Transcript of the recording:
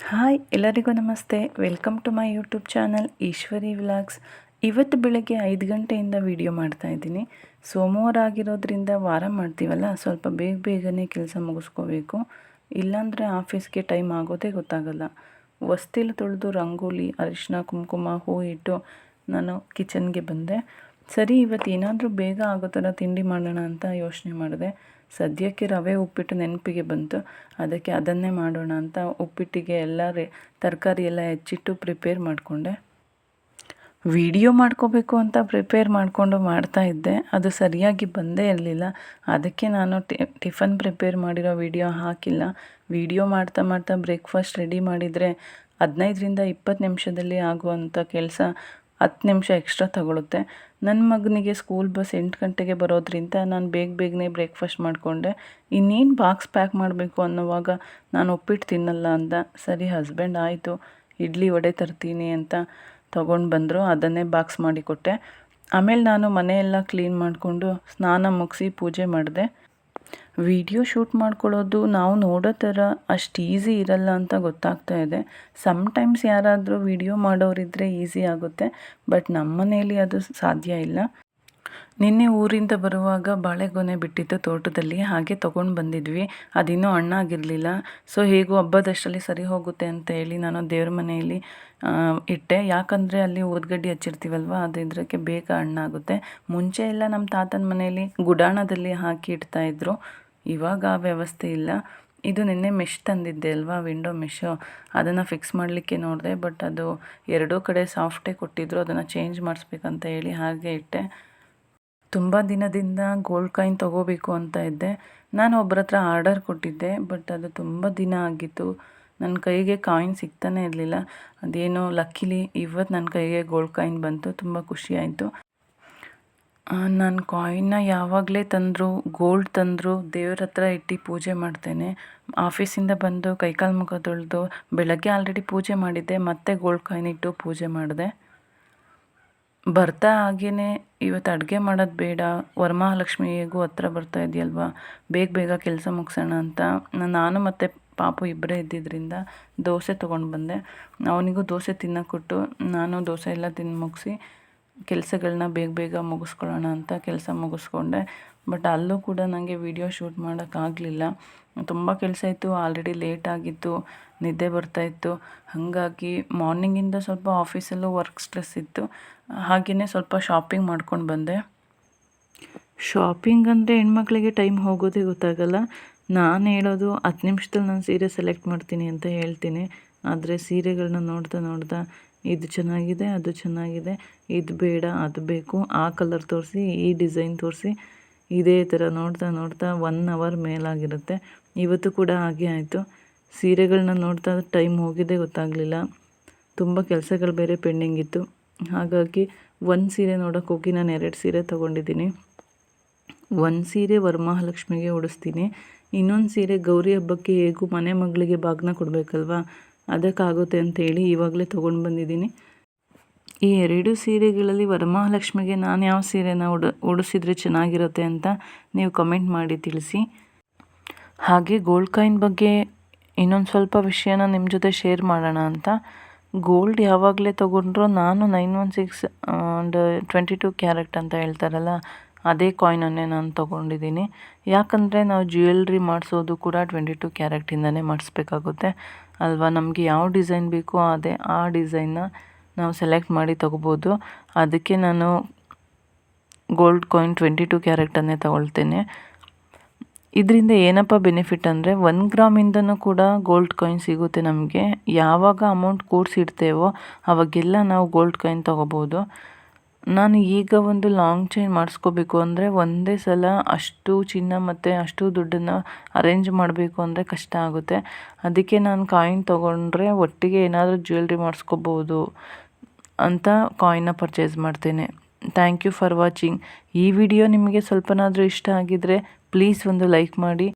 Hi ಎಲ್ಲರಿಗೂ ನಮಸ್ತೆ. Welcome to my YouTube channel Eshwari vlogs. ಇವತ್ತು ಬೆಳಗ್ಗೆ 5 ಗಂಟೆಯಿಂದ ವಿಡಿಯೋ ಮಾಡ್ತಾಯಿದ್ದೀನಿ. ಸೋಮವಾರ ಆಗಿರೋದ್ರಿಂದ ವಾರ ಮಾಡ್ತೀವಲ್ಲ, ಸ್ವಲ್ಪ ಬೇಗನೆ ಕೆಲಸ ಮುಗಿಸ್ಕೋಬೇಕು. ಇಲ್ಲಾಂದರೆ ಆಫೀಸ್ಗೆ ಟೈಮ್ ಆಗೋದೇ ಗೊತ್ತಾಗಲ್ಲ. ಹೊಸ್ತಿಲು ತೊಳೆದು ರಂಗೋಲಿ, ಅರಿಶಿನ, ಕುಂಕುಮ, ಹೂ ಇಟ್ಟು ನಾನು ಕಿಚನ್ಗೆ ಬಂದೆ. ಸರಿ, ಇವತ್ತು ಏನಾದರೂ ಬೇಗ ಆಗೋ ಥರ ತಿಂಡಿ ಮಾಡೋಣ ಅಂತ ಯೋಚನೆ ಮಾಡಿದೆ. ಸದ್ಯಕ್ಕೆ ರವೆ ಉಪ್ಪಿಟ್ಟು ನೆನಪಿಗೆ ಬಂತು. ಅದಕ್ಕೆ ಅದನ್ನೇ ಮಾಡೋಣ ಅಂತ ಉಪ್ಪಿಟ್ಟಿಗೆ ಎಲ್ಲ ತರಕಾರಿ ಎಲ್ಲ ಹೆಚ್ಚಿಟ್ಟು ಪ್ರಿಪೇರ್ ಮಾಡಿಕೊಂಡೆ. ವಿಡಿಯೋ ಮಾಡ್ಕೋಬೇಕು ಅಂತ ಪ್ರಿಪೇರ್ ಮಾಡಿಕೊಂಡು ಮಾಡ್ತಾಯಿದ್ದೆ. ಅದು ಸರಿಯಾಗಿ ಬಂದೇ ಇರಲಿಲ್ಲ. ಅದಕ್ಕೆ ನಾನು ಟಿಫನ್ ಪ್ರಿಪೇರ್ ಮಾಡಿರೋ ವಿಡಿಯೋ ಹಾಕಿಲ್ಲ. ವಿಡಿಯೋ ಮಾಡ್ತಾ ಬ್ರೇಕ್ಫಾಸ್ಟ್ ರೆಡಿ ಮಾಡಿದರೆ 15ರಿಂದ 20 ನಿಮಿಷದಲ್ಲಿ ಆಗುವಂಥ ಕೆಲಸ 10 ನಿಮಿಷ ಎಕ್ಸ್ಟ್ರಾ ತಗೊಳುತ್ತೆ. ನನ್ನ ಮಗನಿಗೆ ಸ್ಕೂಲ್ ಬಸ್ 8 ಗಂಟೆಗೆ ಬರೋದ್ರಿಂದ ನಾನು ಬೇಗನೆ ಬ್ರೇಕ್ಫಾಸ್ಟ್ ಮಾಡಿಕೊಂಡೆ. ಇನ್ನೇನು ಬಾಕ್ಸ್ ಪ್ಯಾಕ್ ಮಾಡಬೇಕು ಅನ್ನೋವಾಗ ನಾನು ಉಪ್ಪಿಟ್ಟು ತಿನ್ನಲ್ಲ ಅಂದ. ಸರಿ, ಹಸ್ಬೆಂಡ್ ಆಯಿತು ಇಡ್ಲಿ ವಡೆ ತರ್ತೀನಿ ಅಂತ ತೊಗೊಂಡು ಬಂದರು. ಅದನ್ನೇ ಬಾಕ್ಸ್ ಮಾಡಿಕೊಟ್ಟೆ. ಆಮೇಲೆ ನಾನು ಮನೆಯೆಲ್ಲ ಕ್ಲೀನ್ ಮಾಡಿಕೊಂಡು ಸ್ನಾನ ಮುಗಿಸಿ ಪೂಜೆ ಮಾಡಿದೆ. ವಿಡಿಯೋ ಶೂಟ್ ಮಾಡ್ಕೊಳ್ಳೋದು ನಾವು ನೋಡೋ ಥರ ಅಷ್ಟು ಈಸಿ ಇರಲ್ಲ ಅಂತ ಗೊತ್ತಾಗ್ತಾ ಇದೆ. ಸಮ್ಟೈಮ್ಸ್ ಯಾರಾದರೂ ವಿಡಿಯೋ ಮಾಡೋರಿದ್ದರೆ ಈಸಿ ಆಗುತ್ತೆ, ಬಟ್ ನಮ್ಮ ಮನೆಯಲ್ಲಿ ಅದು ಸಾಧ್ಯ ಇಲ್ಲ. ನಿನ್ನೆ ಊರಿಂದ ಬರುವಾಗ ಬಾಳೆಗೊನೆ ಬಿಟ್ಟಿತ್ತು ತೋಟದಲ್ಲಿ, ಹಾಗೆ ತೊಗೊಂಡು ಬಂದಿದ್ವಿ. ಅದಿನ್ನೂ ಹಣ್ಣಾಗಿರಲಿಲ್ಲ. ಸೊ ಹೇಗೂ ಹಬ್ಬದಷ್ಟರಲ್ಲಿ ಸರಿ ಹೋಗುತ್ತೆ ಅಂತ ಹೇಳಿ ನಾನು ದೇವ್ರ ಮನೆಯಲ್ಲಿ ಇಟ್ಟೆ. ಯಾಕಂದರೆ ಅಲ್ಲಿ ಊದ್ಗಡ್ಡಿ ಹಚ್ಚಿರ್ತೀವಲ್ವ, ಅದು ಇದಕ್ಕೆ ಬೇಗ ಹಣ್ಣಾಗುತ್ತೆ. ಮುಂಚೆ ಎಲ್ಲ ನಮ್ಮ ತಾತನ ಮನೆಯಲ್ಲಿ ಗುಡಾಣದಲ್ಲಿ ಹಾಕಿ ಇಡ್ತಾಯಿದ್ರು. ಇವಾಗ ಆ ವ್ಯವಸ್ಥೆ ಇಲ್ಲ. ಇದು ನಿನ್ನೆ ಮೆಶ್ ತಂದಿದ್ದೆ ಅಲ್ವಾ, ವಿಂಡೋ ಮೆಶ್ಶು, ಅದನ್ನು ಫಿಕ್ಸ್ ಮಾಡಲಿಕ್ಕೆ ನೋಡಿದೆ. ಬಟ್ ಅದು ಎರಡೂ ಕಡೆ ಸಾಫ್ಟೇ ಕೊಟ್ಟಿದ್ದರು. ಅದನ್ನು ಚೇಂಜ್ ಮಾಡಿಸ್ಬೇಕಂತ ಹೇಳಿ ಹಾಗೆ ಇಟ್ಟೆ. ತುಂಬ ದಿನದಿಂದ ಗೋಲ್ಡ್ ಕಾಯಿನ್ ತೊಗೋಬೇಕು ಅಂತ ಇದ್ದೆ. ನಾನು ಒಬ್ಬರ ಹತ್ರ ಆರ್ಡರ್ ಕೊಟ್ಟಿದ್ದೆ, ಬಟ್ ಅದು ತುಂಬ ದಿನ ಆಗಿತ್ತು. ನನ್ನ ಕೈಗೆ ಕಾಯಿನ್ ಸಿಗ್ತಾನೆ ಇರಲಿಲ್ಲ. ಅದೇನೋ ಲಕ್ಕಿಲಿ ಇವತ್ತು ನನ್ನ ಕೈಗೆ ಗೋಲ್ಡ್ ಕಾಯಿನ್ ಬಂತು. ತುಂಬ ಖುಷಿಯಾಯಿತು. ನಾನು ಕಾಯಿನ್ನ ಯಾವಾಗಲೇ ತಂದರು, ಗೋಲ್ಡ್ ತಂದರು ದೇವ್ರ ಹತ್ರ ಇಟ್ಟು ಪೂಜೆ ಮಾಡ್ತೇನೆ. ಆಫೀಸಿಂದ ಬಂದು ಕೈಕಾಲು ಮುಖ ತೊಳೆದು ಬೆಳಗ್ಗೆ ಆಲ್ರೆಡಿ ಪೂಜೆ ಮಾಡಿದ್ದೆ, ಮತ್ತೆ ಗೋಲ್ಡ್ ಕಾಯಿನ್ ಇಟ್ಟು ಪೂಜೆ ಮಾಡಿದೆ. ಬರ್ತಾ ಹಾಗೇ ಇವತ್ತು ಅಡುಗೆ ಮಾಡೋದು ಬೇಡ, ವರಮಹಾಲಕ್ಷ್ಮಿ ಹೇಗೂ ಹತ್ರ ಬರ್ತಾ ಇದೆಯಲ್ವ, ಬೇಗ ಕೆಲಸ ಮುಗಿಸೋಣ ಅಂತ ನಾನು ಮತ್ತು ಪಾಪು ಇಬ್ಬರೇ ಇದ್ದಿದ್ದರಿಂದ ದೋಸೆ ತೊಗೊಂಡು ಬಂದೆ. ಅವನಿಗೂ ದೋಸೆ ತಿನ್ನೋಕೆ ಕೊಟ್ಟು ನಾನು ದೋಸೆ ಎಲ್ಲ ತಿಂದು ಮುಗಿಸಿ ಕೆಲಸಗಳನ್ನ ಬೇಗ ಮುಗಿಸ್ಕೊಳ್ಳೋಣ ಅಂತ ಕೆಲಸ ಮುಗಿಸ್ಕೊಂಡೆ. ಬಟ್ ಅಲ್ಲೂ ಕೂಡ ನನಗೆ ವಿಡಿಯೋ ಶೂಟ್ ಮಾಡೋಕ್ಕಾಗಲಿಲ್ಲ. ತುಂಬ ಕೆಲಸ ಇತ್ತು, ಆಲ್ರೆಡಿ ಲೇಟ್ ಆಗಿತ್ತು, ನಿದ್ದೆ ಬರ್ತಾಯಿತ್ತು. ಹಾಗಾಗಿ ಮಾರ್ನಿಂಗಿಂದ ಸ್ವಲ್ಪ ಆಫೀಸಲ್ಲೂ ವರ್ಕ್ ಸ್ಟ್ರೆಸ್ ಇತ್ತು. ಹಾಗೆಯೇ ಸ್ವಲ್ಪ ಶಾಪಿಂಗ್ ಮಾಡ್ಕೊಂಡು ಬಂದೆ. ಶಾಪಿಂಗ್ ಅಂದರೆ ಹೆಣ್ಮಕ್ಳಿಗೆ ಟೈಮ್ ಹೋಗೋದೇ ಗೊತ್ತಾಗಲ್ಲ. ನಾನು ಹೇಳೋದು 10 ನಿಮಿಷದಲ್ಲಿ ನಾನು ಸೀರೆ ಸೆಲೆಕ್ಟ್ ಮಾಡ್ತೀನಿ ಅಂತ ಹೇಳ್ತೀನಿ. ಆದರೆ ಸೀರೆಗಳನ್ನ ನೋಡ್ತಾ ಇದು ಚೆನ್ನಾಗಿದೆ, ಅದು ಚೆನ್ನಾಗಿದೆ, ಇದು ಬೇಡ, ಅದು ಬೇಕು, ಆ ಕಲರ್ ತೋರಿಸಿ, ಈ ಡಿಸೈನ್ ತೋರಿಸಿ, ಇದೇ ಥರ ನೋಡ್ತಾ 1 ಅವರ್ ಮೇಲಾಗಿರುತ್ತೆ. ಇವತ್ತು ಕೂಡ ಹಾಗೆ ಆಯಿತು. ಸೀರೆಗಳನ್ನ ನೋಡ್ತಾ ಟೈಮ್ ಹೋಗಿದ್ದೇ ಗೊತ್ತಾಗಲಿಲ್ಲ. ತುಂಬ ಕೆಲಸಗಳು ಬೇರೆ ಪೆಂಡಿಂಗ್ ಇತ್ತು. ಹಾಗಾಗಿ ಒಂದು ಸೀರೆ ನೋಡೋಕೆ ಹೋಗಿ ನಾನು 2 ಸೀರೆ ತೊಗೊಂಡಿದ್ದೀನಿ. ಒಂದು ಸೀರೆ ವರಮಹಾಲಕ್ಷ್ಮಿಗೆ ಉಡಿಸ್ತೀನಿ, ಇನ್ನೊಂದು ಸೀರೆ ಗೌರಿ ಹಬ್ಬಕ್ಕೆ ಹೇಗೂ ಮನೆ ಮಗಳಿಗೆ ಬಾಗ್ನ ಕೊಡಬೇಕಲ್ವ, ಅದಕ್ಕಾಗುತ್ತೆ ಅಂತೇಳಿ ಇವಾಗಲೇ ತೊಗೊಂಡು ಬಂದಿದ್ದೀನಿ. ಈ 2 ಸೀರೆಗಳಲ್ಲಿ ವರಮಹಾಲಕ್ಷ್ಮಿಗೆ ನಾನು ಯಾವ ಸೀರೆನ ಉಡಿಸಿದ್ರೆ ಚೆನ್ನಾಗಿರುತ್ತೆ ಅಂತ ನೀವು ಕಮೆಂಟ್ ಮಾಡಿ ತಿಳಿಸಿ. ಹಾಗೆ ಗೋಲ್ಡ್ ಕಾಯಿನ್ ಬಗ್ಗೆ ಇನ್ನೊಂದು ಸ್ವಲ್ಪ ವಿಷಯನ ನಿಮ್ಮ ಜೊತೆ ಶೇರ್ ಮಾಡೋಣ ಅಂತ. ಗೋಲ್ಡ್ ಯಾವಾಗಲೇ ತೊಗೊಂಡ್ರು ನಾನು 916 ಆ್ಯಂಡ್ 22 ಕ್ಯಾರೆಟ್ ಅಂತ ಹೇಳ್ತಾರಲ್ಲ, ಅದೇ ಕಾಯಿನನ್ನೇ ನಾನು ತೊಗೊಂಡಿದ್ದೀನಿ. ಯಾಕಂದರೆ ನಾವು ಜ್ಯುವೆಲ್ರಿ ಮಾಡಿಸೋದು ಕೂಡ 22 ಕ್ಯಾರೆಟಿಂದನೇ ಮಾಡಿಸ್ಬೇಕಾಗುತ್ತೆ ಅಲ್ವಾ. ನಮಗೆ ಯಾವ ಡಿಸೈನ್ ಬೇಕೋ ಆ ಡಿಸೈನ್ನ ನಾವು ಸೆಲೆಕ್ಟ್ ಮಾಡಿ ತೊಗೋಬೋದು. ಅದಕ್ಕೆ ನಾನು ಗೋಲ್ಡ್ ಕಾಯಿನ್ 22 ಕ್ಯಾರೆಟನ್ನೇ ತೊಗೊಳ್ತೇನೆ. ಇದರಿಂದ ಏನಪ್ಪ ಬೆನಿಫಿಟ್ ಅಂದರೆ 1 ಗ್ರಾಮಿಂದನೂ ಕೂಡ ಗೋಲ್ಡ್ ಕಾಯಿನ್ ಸಿಗುತ್ತೆ ನಮಗೆ. ಯಾವಾಗ ಅಮೌಂಟ್ ಕೂಡಿಸಿಡ್ತೇವೋ ಅವಾಗೆಲ್ಲ ನಾವು ಗೋಲ್ಡ್ ಕಾಯಿನ್ ತೊಗೋಬೋದು. ನಾನು ಈಗ ಒಂದು ಲಾಂಗ್ ಚೈನ್ ಮಾಡಿಸ್ಕೋಬೇಕು ಅಂದರೆ ಒಂದೇ ಸಲ ಅಷ್ಟು ಚಿನ್ನ ಮತ್ತು ಅಷ್ಟು ದುಡ್ಡನ್ನು ಅರೇಂಜ್ ಮಾಡಬೇಕು ಅಂದರೆ ಕಷ್ಟ ಆಗುತ್ತೆ. ಅದಕ್ಕೆ ನಾನು ಕಾಯಿನ್ ತೊಗೊಂಡ್ರೆ ಒಟ್ಟಿಗೆ ಏನಾದರೂ ಜ್ಯುವೆಲ್ರಿ ಮಾಡಿಸ್ಕೋಬೋದು ಅಂತ ಕಾಯಿನ್ನ ಪರ್ಚೇಸ್ ಮಾಡ್ತೇನೆ. Thank you for watching. ಈ ವಿಡಿಯೋ ನಿಮಗೆ ಸ್ವಲ್ಪನಾದರೂ ಇಷ್ಟ ಆಗಿದ್ದರೆ ಪ್ಲೀಸ್ ಒಂದು ಲೈಕ್ ಮಾಡಿ.